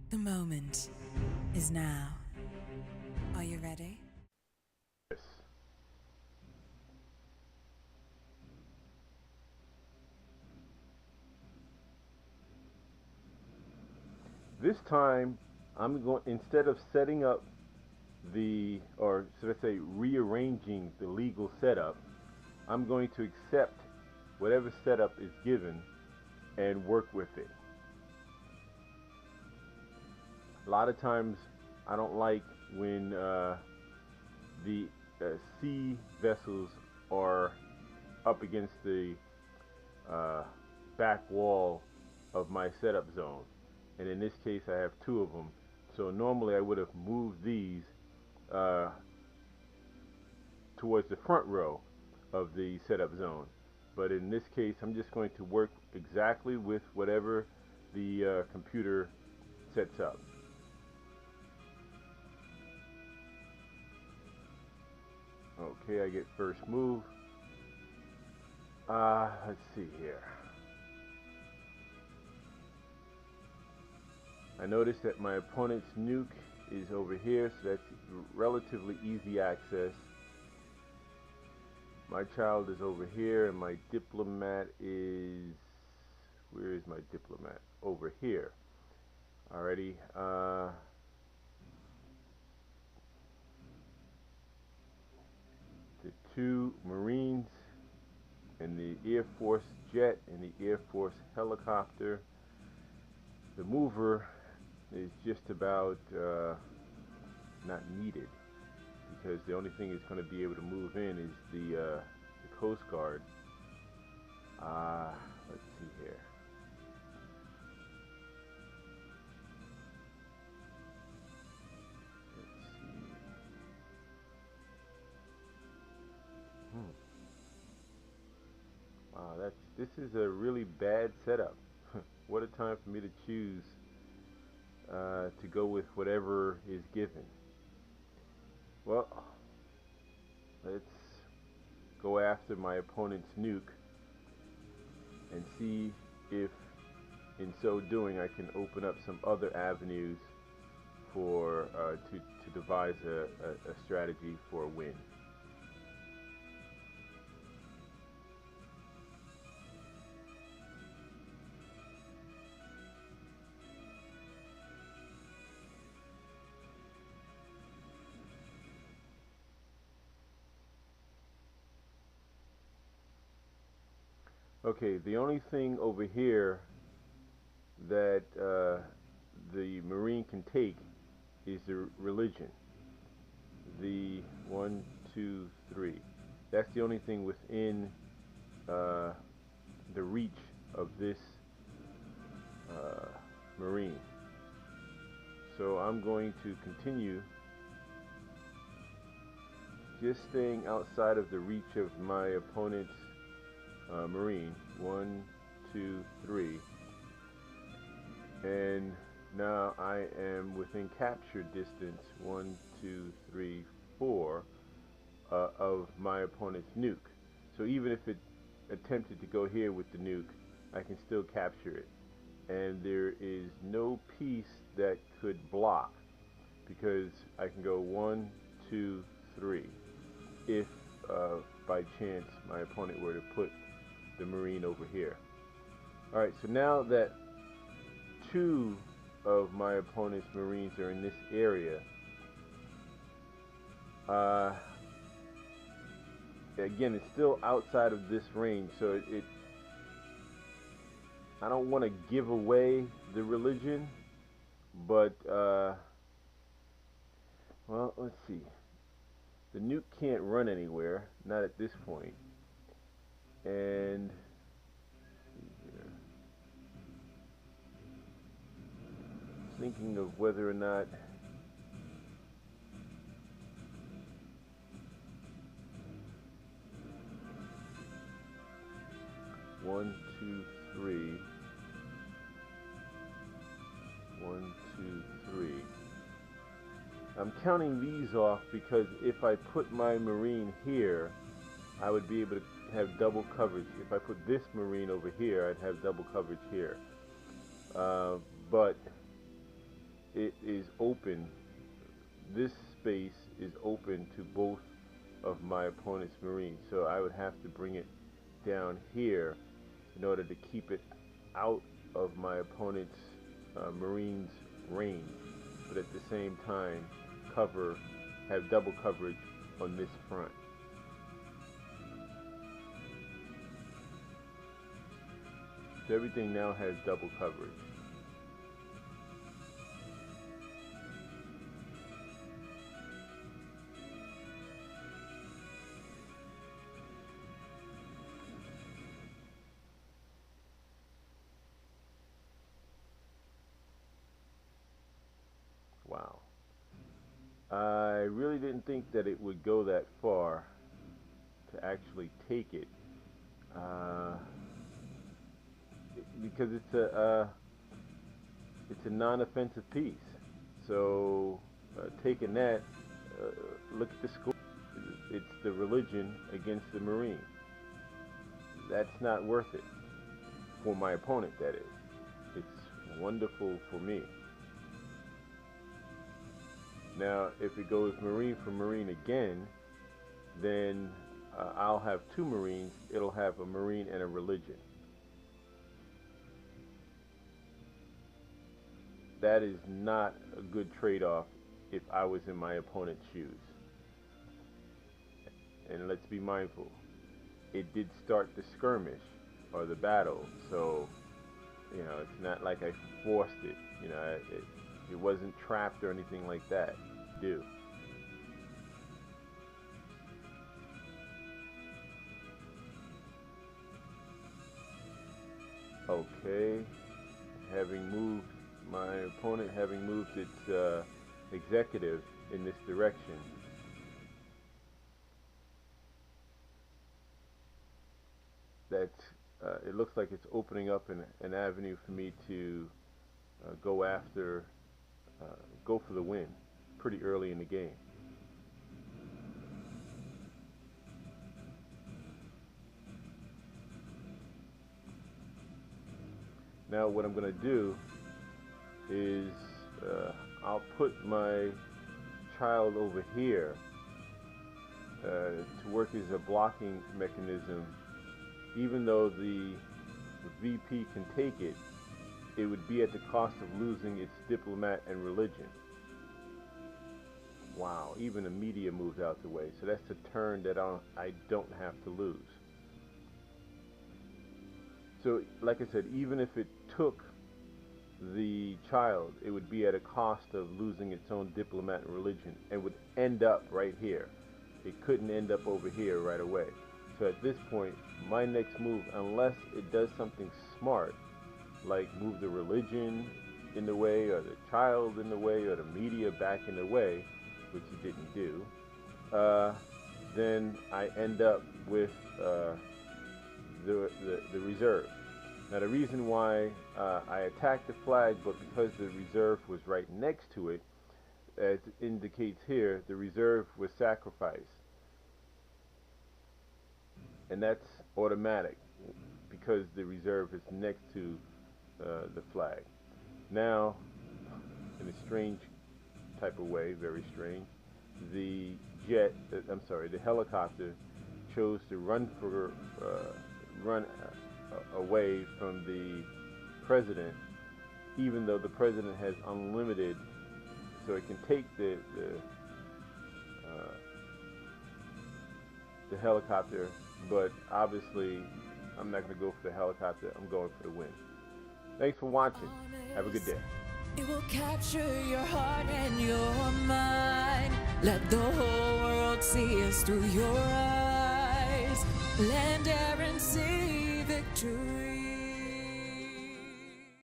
The moment is now. Are you ready? Yes. This time, I'm going, instead of setting up or should I say rearranging the legal setup, I'm going to accept whatever setup is given and work with it. A lot of times, I don't like when the sea vessels are up against the uh, back wall of my setup zone. And in this case, I have two of them. So normally I would have moved these uh, towards the front row of the setup zone. But in this case, I'm just going to work exactly with whatever the computer sets up. Okay, I get first move. Let's see here. I notice that my opponent's nuke is over here, so that's relatively easy access. My child is over here, and my diplomat is... Where is my diplomat? Over here. Alrighty. The two Marines and the Air Force jet and the Air Force helicopter. The mover is just about not needed, because the only thing it's going to be able to move in is the Coast Guard. Let's see here. Let's see. Wow, this is a really bad setup. What a time for me to choose to go with whatever is given. Well, let's go after my opponent's nuke and see if in so doing I can open up some other avenues for to devise a strategy for a win. Okay, the only thing over here that the Marine can take is the religion. The 1, 2, 3. That's the only thing within uh, the reach of this Marine. So I'm going to continue just staying outside of the reach of my opponent's Marine. 1, 2, 3. And now I am within capture distance 1, 2, 3, 4 of my opponent's nuke. So even if it attempted to go here with the nuke, I can still capture it. And there is no piece that could block, because I can go 1, 2, 3 if by chance my opponent were to put the Marine over here. Alright, so now that two of my opponent's Marines are in this area, again, it's still outside of this range, so I don't want to give away the religion, but well, let's see. The nuke can't run anywhere, not at this point. And thinking of whether or not one, two, three. 1, 2, 3. I'm counting these off because if I put my Marine here, I would be able to have double coverage. If I put this Marine over here, I'd have double coverage here. But it is open. This space is open to both of my opponent's Marines. So I would have to bring it down here in order to keep it out of my opponent's Marines' range, but at the same time have double coverage on this front. So everything now has double coverage. Wow. I really didn't think that it would go that far to actually take it, because it's a non-offensive piece. So taking that, look at the score. It's the religion against the Marine. That's not worth it for my opponent, that is. It's wonderful for me. Now, if it goes Marine for Marine again, then I'll have two Marines. It'll have a Marine and a religion. That is not a good trade-off if I was in my opponent's shoes. And let's be mindful, it did start the skirmish or the battle, so it's not like I forced it. It wasn't trapped or anything like that. Do. Okay, my opponent having moved its executive in this direction, it looks like it's opening up an avenue for me to go for the win pretty early in the game. Now what I'm going to do is I'll put my child over here to work as a blocking mechanism. Even though the VP can take it, it would be at the cost of losing its diplomat and religion. Wow, even the media moved out the way. So that's a turn that I don't have to lose. So, like I said, even if it took the child, it would be at a cost of losing its own diplomat and religion, and would end up right here. It couldn't end up over here right away. So at this point, my next move, unless it does something smart, like move the religion in the way, or the child in the way, or the media back in the way, which it didn't do, then I end up with the reserve. Now the reason why I attacked the flag, but because the reserve was right next to it, as it indicates here, the reserve was sacrificed. And that's automatic because the reserve is next to the flag. Now, in a strange type of way, very strange, the helicopter chose to run away from the president, even though the president has unlimited, so it can take the helicopter. But obviously, I'm not going to go for the helicopter. I'm going for the win. Thanks for watching. Have a good day. It will capture your heart and your mind. Let the whole world see us through your eyes. Land, air, and sea victory.